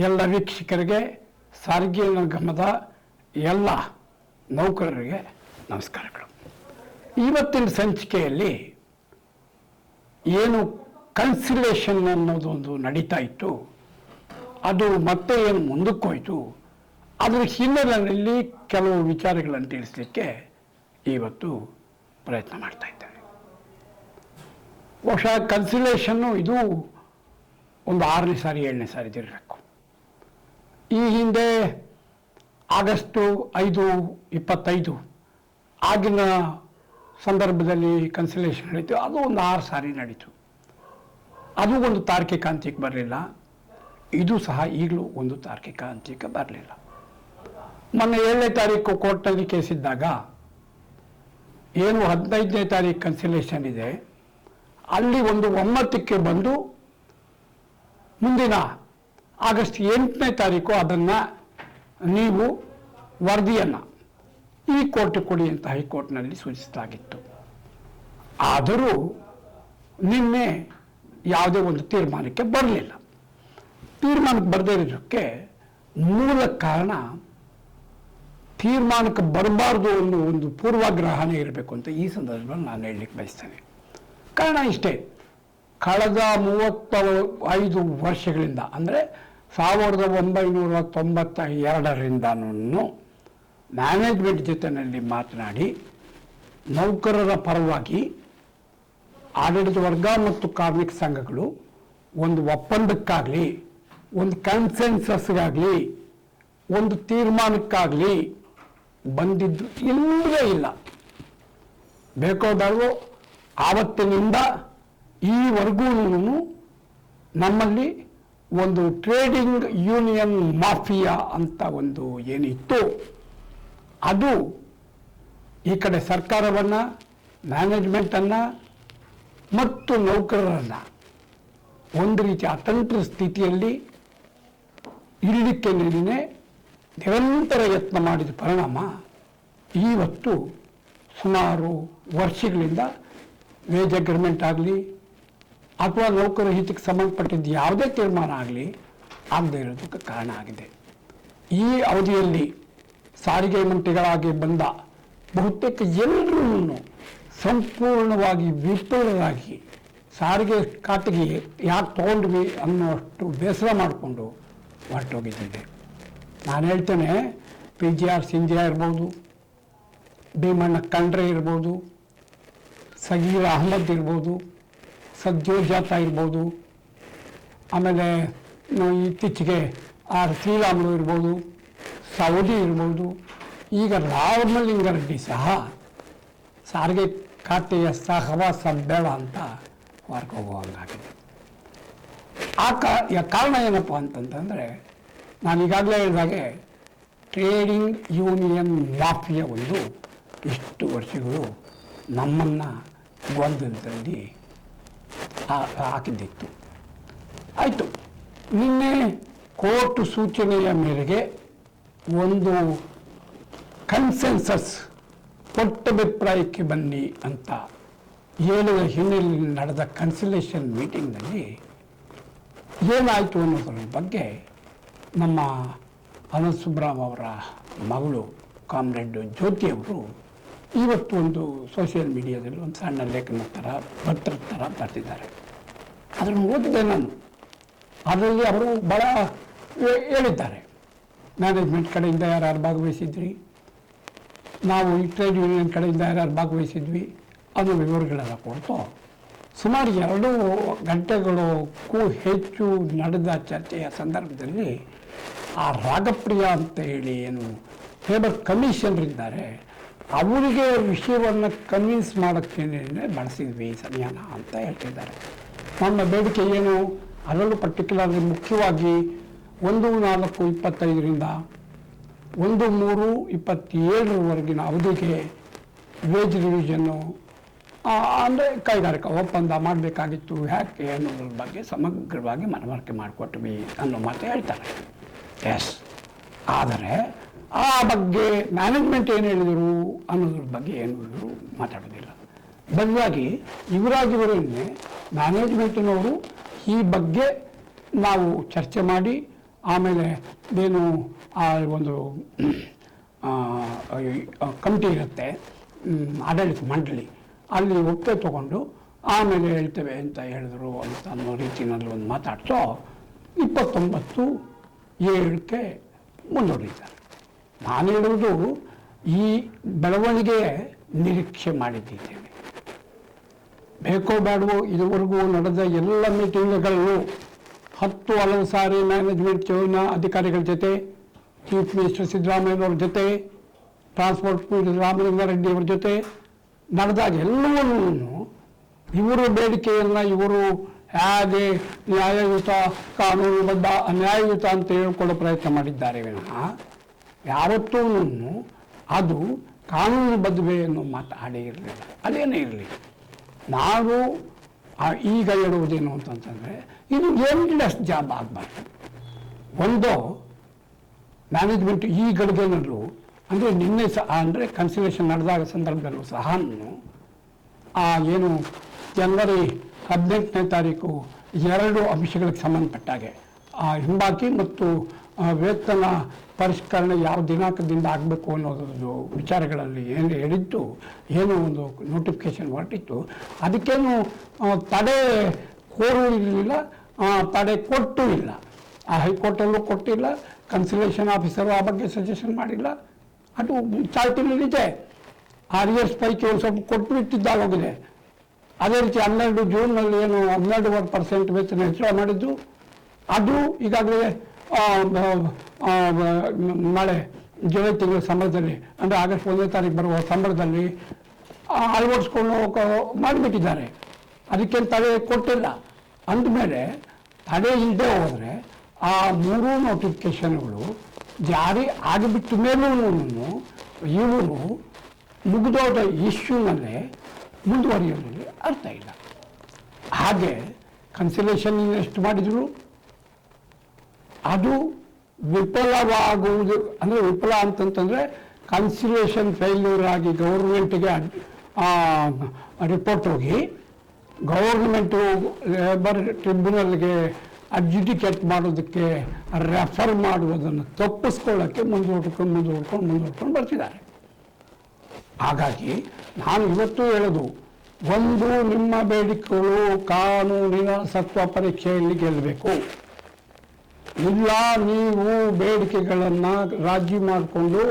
ಎಲ್ಲ ವೀಕ್ಷಕರಿಗೆ, ಸಾರಿಗೆ ನಿಗಮದ ಎಲ್ಲ ನೌಕರರಿಗೆ ನಮಸ್ಕಾರಗಳು. ಇವತ್ತಿನ ಸಂಚಿಕೆಯಲ್ಲಿ ಏನು ಕನ್ಸಿಲೇಷನ್ ಅನ್ನೋದೊಂದು ನಡೀತಾ ಇತ್ತು, ಅದು ಮತ್ತೆ ಏನು ಮುಂದಕ್ಕೆ ಹೋಯಿತು, ಅದರ ಹಿನ್ನೆಲೆಯಲ್ಲಿ ಕೆಲವು ವಿಚಾರಗಳನ್ನು ತಿಳಿಸಲಿಕ್ಕೆ ಇವತ್ತು ಪ್ರಯತ್ನ ಮಾಡ್ತಾ ಇದ್ದೇನೆ. ಬಹುಶಃ ಕನ್ಸಿಲೇಷನ್ನು ಇದು ಒಂದು 6ನೇ ಸಾರಿ 7ನೇ ಸಾರಿ ಇರಬೇಕು. ಈ ಹಿಂದೆ ಆಗಸ್ಟ್ 5, 25 ಆಗಿನ ಸಂದರ್ಭದಲ್ಲಿ ಕನ್ಸಿಲೇಷನ್ ನಡೀತು. ಅದು ಒಂದು 6 ಸಾರಿ ನಡೀತು. ಅದು ಒಂದು ತಾರ್ಕಿಕ ಅಂತ್ಯಕ್ಕೆ ಬರಲಿಲ್ಲ. ಇದು ಸಹ ಈಗಲೂ ಒಂದು ತಾರ್ಕಿಕ ಅಂತ್ಯಕ್ಕೆ ಬರಲಿಲ್ಲ. ಮೊನ್ನೆ 7ನೇ ತಾರೀಕು ಕೋರ್ಟ್ನಲ್ಲಿ ಕೇಸಿದ್ದಾಗ ಏನು 15ನೇ ತಾರೀಕು ಕನ್ಸಿಲೇಷನ್ ಇದೆ, ಅಲ್ಲಿ ಒಂದು ಒಮ್ಮತಕ್ಕೆ ಬಂದು ಮುಂದಿನ ಆಗಸ್ಟ್ 8ನೇ ತಾರೀಕು ಅದನ್ನು ನೀವು ವರದಿಯನ್ನು ಈ ಕೋರ್ಟ್ ಕೊಡಿ ಅಂತ ಹೈಕೋರ್ಟ್ನಲ್ಲಿ ಸೂಚಿಸಲಾಗಿತ್ತು. ಆದರೂ ನಿನ್ನೆ ಯಾವುದೇ ಒಂದು ತೀರ್ಮಾನಕ್ಕೆ ಬರಲಿಲ್ಲ. ತೀರ್ಮಾನಕ್ಕೆ ಬರದೇ ಇರೋದಕ್ಕೆ ಮೂಲ ಕಾರಣ ತೀರ್ಮಾನಕ್ಕೆ ಬರಬಾರ್ದು ಅನ್ನೋ ಒಂದು ಪೂರ್ವಾಗ್ರಹನೇ ಇರಬೇಕು ಅಂತ ಈ ಸಂದರ್ಭದಲ್ಲಿ ನಾನು ಹೇಳಲಿಕ್ಕೆ ಬಯಸ್ತೇನೆ. ಕಾರಣ ಇಷ್ಟೇ, ಕಳೆದ 35 ವರ್ಷಗಳಿಂದ ಅಂದರೆ 1992ರಿಂದನೂ ಮ್ಯಾನೇಜ್ಮೆಂಟ್ ಜೊತೆಯಲ್ಲಿ ಮಾತನಾಡಿ ನೌಕರರ ಪರವಾಗಿ ಆಡಳಿತ ವರ್ಗ ಮತ್ತು ಕಾರ್ಮಿಕ ಸಂಘಗಳು ಒಂದು ಒಪ್ಪಂದಕ್ಕಾಗಲಿ, ಒಂದು ಕನ್ಸೆನ್ಸಸ್ಗಾಗಲಿ, ಒಂದು ತೀರ್ಮಾನಕ್ಕಾಗಲಿ ಬಂದಿದ್ದು ಇಲ್ಲವೇ ಇಲ್ಲ. ಬೇಕೋ ಬೇಡವೋ ಆವತ್ತಿನಿಂದ ಈವರೆಗೂ ನಮ್ಮಲ್ಲಿ ಒಂದು ಟ್ರೇಡಿಂಗ್ ಯೂನಿಯನ್ ಮಾಫಿಯಾ ಅಂತ ಒಂದು ಏನಿತ್ತು, ಅದು ಈ ಕಡೆ ಸರ್ಕಾರವನ್ನು, ಮ್ಯಾನೇಜ್ಮೆಂಟನ್ನು ಮತ್ತು ನೌಕರರನ್ನು ಒಂದು ರೀತಿ ಅತಂತ್ರ ಸ್ಥಿತಿಯಲ್ಲಿ ಇರಲಿಕ್ಕೆ ನಿರಂತರ ಯತ್ನ ಮಾಡಿದ ಪರಿಣಾಮ ಇವತ್ತು ಸುಮಾರು ವರ್ಷಗಳಿಂದ ವೇಜ್ ಅಗ್ರಿಮೆಂಟ್ ಆಗಲಿ ಅಥವಾ ನೌಕರ ಹಿತಕ್ಕೆ ಸಂಬಂಧಪಟ್ಟಿದ್ದ ಯಾವುದೇ ತೀರ್ಮಾನ ಆಗಲಿ ಆಗದೇ ಇರೋದಕ್ಕೆ ಕಾರಣ ಆಗಿದೆ. ಈ ಅವಧಿಯಲ್ಲಿ ಸಾರಿಗೆ ಮಂತ್ರಿಗಳಾಗಿ ಬಂದ ಬಹುತೇಕ ಎಲ್ಲರೂ ಸಂಪೂರ್ಣವಾಗಿ ವಿಫಲರಾಗಿ ಸಾರಿಗೆ ಖಾತೆಗೆ ಯಾಕೆ ತೊಗೊಂಡ್ವಿ ಅನ್ನೋಷ್ಟು ಬೇಸರ ಮಾಡಿಕೊಂಡು ಹೊರಟೋಗಿದ್ದಿದೆ. ನಾನು ಹೇಳ್ತೇನೆ, PGR ಸಿಂಧಿಯಾ ಇರ್ಬೋದು, ಭೀಮಣ್ಣ ಖಂಡ್ರೆ ಇರ್ಬೋದು, ಸಗೀರ್ ಅಹಮದ್ ಇರ್ಬೋದು, ಸದ್ಯೋಜಾತ ಇರ್ಬೋದು, ಆಮೇಲೆ ಇತ್ತೀಚೆಗೆ ಶ್ರೀರಾಮುಲು ಇರ್ಬೋದು, ಸೌದಿ ಇರ್ಬೋದು, ಈಗ ರಾಮಲಿಂಗಾರೆಡ್ಡಿ ಸಹ ಸಾರಿಗೆ ಖಾತೆಯ ಸಹವಾಸ ಬೇಡ ಅಂತ ಹೊರಗೋಗುವಂಗಾಗಿದೆ. ಕಾರಣ ಏನಪ್ಪ ಅಂತಂತಂದರೆ, ನಾನು ಈಗಾಗಲೇ ಹೇಳಿದಾಗೆ ಟ್ರೇಡಿಂಗ್ ಯೂನಿಯನ್ ಮಾಫಿಯಾ ಒಂದು ಇಷ್ಟು ವರ್ಷಗಳು ನಮ್ಮನ್ನು ಗೊಂದಲದಲ್ಲಿ ಹಾಕಿದ್ದಿತ್ತು. ಆಯಿತು, ನಿನ್ನೆ ಕೋರ್ಟ್ ಸೂಚನೆಯ ಮೇರೆಗೆ ಒಂದು ಕನ್ಸೆನ್ಸಸ್ ಒಟ್ಟಭಿಪ್ರಾಯಕ್ಕೆ ಬನ್ನಿ ಅಂತ ಹೇಳುವ ಹಿನ್ನೆಲೆಯಲ್ಲಿ ನಡೆದ ಕನ್ಸಿಲೇಷನ್ ಮೀಟಿಂಗ್ನಲ್ಲಿ ಏನಾಯಿತು ಅನ್ನೋದ್ರ ಬಗ್ಗೆ ನಮ್ಮ ಅನಂತ್ ಸುಬ್ರಾಮ್ ಅವರ ಮಗಳು ಕಾಮ್ರೇಡ್ ಜ್ಯೋತಿಯವರು ಇವತ್ತು ಒಂದು ಸೋಷಿಯಲ್ ಮೀಡಿಯಾದಲ್ಲಿ ಒಂದು ಸಣ್ಣ ಲೇಖನ ಥರ ಪತ್ರ ಥರ ಬರ್ತಿದ್ದಾರೆ. ಅದನ್ನು ಓದಿದೆ ನಾನು. ಅದರಲ್ಲಿ ಅವರು ಭಾಳ ಹೇಳಿದ್ದಾರೆ, ಮ್ಯಾನೇಜ್ಮೆಂಟ್ ಕಡೆಯಿಂದ ಯಾರ್ಯಾರು ಭಾಗವಹಿಸಿದ್ರಿ, ನಾವು ಈ ಟ್ರೇಡ್ ಯೂನಿಯನ್ ಕಡೆಯಿಂದ ಯಾರ್ಯಾರು ಭಾಗವಹಿಸಿದ್ವಿ ಅನ್ನೋ ವಿವರಗಳೆಲ್ಲ ಕೊಡ್ತು. ಸುಮಾರು 2 ಗಂಟೆಗಳಕ್ಕೂ ಹೆಚ್ಚು ನಡೆದ ಚರ್ಚೆಯ ಸಂದರ್ಭದಲ್ಲಿ ಆ ರಾಗಪ್ರಿಯ ಅಂತ ಹೇಳಿ ಏನು ಲೇಬರ್ ಕಮಿಷನರ್ ಇದ್ದಾರೆ, ಅವರಿಗೆ ವಿಷಯವನ್ನು ಕನ್ವಿನ್ಸ್ ಮಾಡೋಕ್ಕೇನೆ ಬಳಸಿದ್ವಿ ಸಮಯನ ಅಂತ ಹೇಳ್ತಿದ್ದಾರೆ. ನಮ್ಮ ಬೇಡಿಕೆ ಏನು, ಅದರಲ್ಲೂ ಪರ್ಟಿಕ್ಯುಲರ್ಲಿ ಮುಖ್ಯವಾಗಿ 1/4/25ರಿಂದ 1/3/27 ಅವಧಿಗೆ ವೇಜ್ ರಿವಿಷನ್ನು ಅಂದರೆ ಕೈಗಾರಿಕಾ ಒಪ್ಪಂದ ಮಾಡಬೇಕಾಗಿತ್ತು, ಯಾಕೆ ಅನ್ನೋದ್ರ ಬಗ್ಗೆ ಸಮಗ್ರವಾಗಿ ಮನವರಿಕೆ ಮಾಡಿಕೊಟ್ವಿ ಅನ್ನೋ ಮಾತು ಹೇಳ್ತಾರೆ. ಎಸ್, ಆದರೆ ಆ ಬಗ್ಗೆ ಮ್ಯಾನೇಜ್ಮೆಂಟ್ ಏನು ಹೇಳಿದರು ಅನ್ನೋದ್ರ ಬಗ್ಗೆ ಏನು ಇವರು ಮಾತಾಡೋದಿಲ್ಲ. ಬದಲಾಗಿ ಇವರಾಗಿವರನ್ನೇ ಮ್ಯಾನೇಜ್ಮೆಂಟಿನವರು ಈ ಬಗ್ಗೆ ನಾವು ಚರ್ಚೆ ಮಾಡಿ ಆಮೇಲೆ ಏನು ಆ ಒಂದು ಕಮಿಟಿ ಇರುತ್ತೆ, ಆಡಳಿತ ಮಂಡಳಿ, ಅಲ್ಲಿ ಒಪ್ಪಿಗೆ ತಗೊಂಡು ಆಮೇಲೆ ಹೇಳ್ತೇವೆ ಅಂತ ಹೇಳಿದ್ರು ಅಂತ ಅನ್ನೋ ರೀತಿಯಲ್ಲಿ ಒಂದು ಮಾತಾಡ್ಸೋ 29/7ಕ್ಕೆ ಮುಂದೂಡಿದ್ದಾರೆ. ನಾನು ಹೇಳುವುದು ಈ ಬೆಳವಣಿಗೆ ನಿರೀಕ್ಷೆ ಮಾಡಿದ್ದೇನೆ. ಬೇಕೋ ಬೇಡವೋ ಇದುವರೆಗೂ ನಡೆದ ಎಲ್ಲ ಮೀಟಿಂಗ್ಗಳು 10 ಹಲವು ಸಾರಿ ಮ್ಯಾನೇಜ್ಮೆಂಟ್ ಚುನಾವಣಾ ಅಧಿಕಾರಿಗಳ ಜೊತೆ, ಚೀಫ್ ಮಿನಿಸ್ಟರ್ ಸಿದ್ದರಾಮಯ್ಯನವ್ರ ಜೊತೆ, ಟ್ರಾನ್ಸ್ಪೋರ್ಟ್ ಮಿನಿಸ್ಟರ್ ರಾಮಲಿಂಗಾರೆಡ್ಡಿ ಅವ್ರ ಜೊತೆ ನಡೆದಾಗ ಎಲ್ಲವನ್ನೂ ಇವರು ಬೇಡಿಕೆಯನ್ನು ಇವರು ಹೇಗೆ ನ್ಯಾಯಯುತ, ಕಾನೂನುಬದ್ಧ, ಅನ್ಯಾಯಯುತ ಅಂತ ಹೇಳ್ಕೊಳ್ಳೋ ಪ್ರಯತ್ನ ಮಾಡಿದ್ದಾರೆ ವಿನಃ ಯಾವತ್ತೂ ಅದು ಕಾನೂನುಬದ್ಧವೇ ಅನ್ನೋ ಮಾತಾಡೇ ಇರಲಿಲ್ಲ. ಅದೇನೇ ಇರಲಿ, ನಾವು ಈಗ ಹೇಳುವುದೇನು ಅಂತಂತಂದರೆ ಇದು ಎಂಡ್ಲೆಸ್ ಜಾಬ್ ಆಗಬಾರ್ದು. ಒಂದು ಮ್ಯಾನೇಜ್ಮೆಂಟ್ ಈ ಗಳಿಗೆನಲ್ಲೂ ಅಂದರೆ ನಿನ್ನೆ ಅಂದರೆ ಕನ್ಸಿಲೇಷನ್ ನಡೆದಾಗ ಸಂದರ್ಭದಲ್ಲೂ ಸಹ ಏನು ಜನವರಿ 18ನೇ ತಾರೀಕು 2 ಅಂಶಗಳಿಗೆ ಸಂಬಂಧಪಟ್ಟಾಗೆ ಹಿಂಬಾಕಿ ಮತ್ತು ವೇತನ ಪರಿಷ್ಕರಣೆ ಯಾವ ದಿನಾಂಕದಿಂದ ಆಗಬೇಕು ಅನ್ನೋದು ವಿಚಾರಗಳಲ್ಲಿ ಏನು ಹೇಳಿತ್ತು, ಏನು ಒಂದು ನೋಟಿಫಿಕೇಶನ್ ಹೊರಟಿತ್ತು, ಅದಕ್ಕೇನು ತಡೆ ಕೋರು ಇರಲಿಲ್ಲ, ತಡೆ ಕೊಟ್ಟೂ ಇಲ್ಲ. ಹೈಕೋರ್ಟಲ್ಲೂ ಕೊಟ್ಟಿಲ್ಲ, ಕನ್ಸಲೇಷನ್ ಆಫೀಸರು ಆ ಬಗ್ಗೆ ಸಜೆಷನ್ ಮಾಡಿಲ್ಲ. ಅದು ಚಾಲ್ತಿಯಲ್ಲಿದೆ. ಆರ್ಎಸ್ ಪೈಕಿ ಒಂದು ಸ್ವಲ್ಪ ಕೊಟ್ಟುಬಿಟ್ಟಿದ್ದಾಗೋಗಿದೆ. ಅದೇ ರೀತಿ 12 ಜೂನ್ನಲ್ಲಿ ಏನು 12% ವೇತನ ಹೆಚ್ಚಳ ಮಾಡಿದ್ದು, ಅದು ಈಗಾಗಲೇ ನಾಳೆ ಜುಲೈ ತಿಂಗಳ ಸಂಬಳದಲ್ಲಿ ಅಂದರೆ ಆಗಸ್ಟ್ 1ನೇ ತಾರೀಕು ಬರುವ ಸಂಬಳದಲ್ಲಿ ಅಳವಡಿಸ್ಕೊಂಡು ಮಾಡಿಬಿಟ್ಟಿದ್ದಾರೆ. ಅದಕ್ಕೇನು ತಡೆ ಕೊಟ್ಟಿಲ್ಲ. ಅಂದಮೇಲೆ ತಡೆ ಇಲ್ಲದೆ ಹೋದರೆ ಆ 3 ನೋಟಿಫಿಕೇಷನ್ಗಳು ಜಾರಿ ಆಗಿಬಿಟ್ಟ ಮೇಲೂ ಇವರು ಮುಗಿದೋದ ಇಶ್ಯೂನಲ್ಲೇ ಮುಂದುವರಿಯೋದ್ರಲ್ಲಿ ಅರ್ಥ ಇಲ್ಲ. ಹಾಗೆ ಕನ್ಸಿಲೇಷನ್ ಎಷ್ಟು ಮಾಡಿದ್ರು ಅದು ವಿಫಲವಾಗುವುದು. ಅಂದರೆ ವಿಫಲ ಅಂತಂತಂದರೆ ಕನ್ಸಿಲೇಷನ್ ಫೇಲ್ಯೂರ್ ಆಗಿ ಗೌರ್ಮೆಂಟ್ಗೆ ರಿಪೋರ್ಟ್ ಹೋಗಿ ಗೌರ್ಮೆಂಟು ಲೇಬರ್ ಟ್ರಿಬ್ಯುನಲ್ಗೆ ಅಡ್ಜುಡಿಕೇಟ್ ಮಾಡೋದಕ್ಕೆ ರೆಫರ್ ಮಾಡುವುದನ್ನು ತಪ್ಪಿಸ್ಕೊಳ್ಳೋಕ್ಕೆ ಮುಂದೂಡ್ಕೊಂಡು ಬರ್ತಿದ್ದಾರೆ. ಹಾಗಾಗಿ ನಾನು ಇವತ್ತು ಹೇಳೋದು, ಒಂದು ನಿಮ್ಮ ಬೇಡಿಕೆಗಳು ಕಾನೂನಿನ ಸತ್ವ ಪರೀಕ್ಷೆಯಲ್ಲಿ ಗೆಲ್ಲಬೇಕು. ಇಲ್ಲ ನೀವು ಬೇಡಿಕೆಗಳನ್ನು ರಾಜಿ ಮಾಡಿಕೊಂಡು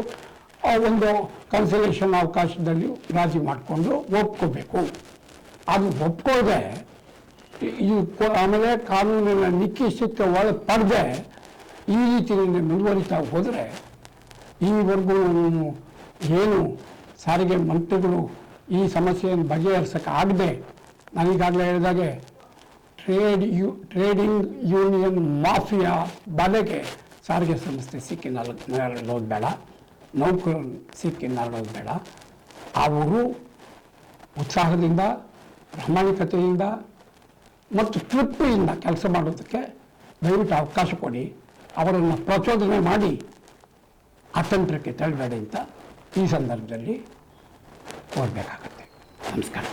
ಒಂದು ಕನ್ಸಲೇಷನ್ ಅವಕಾಶದಲ್ಲಿ ರಾಜಿ ಮಾಡಿಕೊಂಡು ಒಪ್ಕೋಬೇಕು. ಅದು ಒಪ್ಕೋದೆ ಆಮೇಲೆ ಕಾನೂನಿನ ನಿಕ್ಕಿಷ್ಟಕ್ಕೆ ಒಳಪಡದೆ ಈ ರೀತಿಯಲ್ಲಿ ಮುಂದುವರಿತಾ ಹೋದರೆ ಈವರೆಗೂ ಏನು ಸಾರಿಗೆ ಮಂತ್ರಿಗಳು ಈ ಸಮಸ್ಯೆಯನ್ನು ಬಗೆಹರಿಸೋಕ್ಕಾಗದೆ ನಾನೀಗಾಗಲೇ ಹೇಳಿದಾಗೆ ಟ್ರೇಡಿಂಗ್ ಯೂನಿಯನ್ ಮಾಫಿಯಾ ಬಲೆಗೆ ಸಾರಿಗೆ ಸಂಸ್ಥೆ ಸಿಕ್ಕಿ ನರಳೋದು ಬೇಡ, ನೌಕರರು ಸಿಕ್ಕಿ ನರಳೋದು ಬೇಡ. ಅವರು ಉತ್ಸಾಹದಿಂದ, ಪ್ರಾಮಾಣಿಕತೆಯಿಂದ ಮತ್ತು ತೃಪ್ತಿಯಿಂದ ಕೆಲಸ ಮಾಡೋದಕ್ಕೆ ದಯವಿಟ್ಟು ಅವಕಾಶ ಕೊಡಿ. ಅವರನ್ನು ಪ್ರಚೋದನೆ ಮಾಡಿ ಅತಂತ್ರಕ್ಕೆ ತಳ್ಳಬೇಡಿ ಅಂತ ಈ ಸಂದರ್ಭದಲ್ಲಿ ಕೋರಬೇಕಾಗುತ್ತೆ. ನಮಸ್ಕಾರ.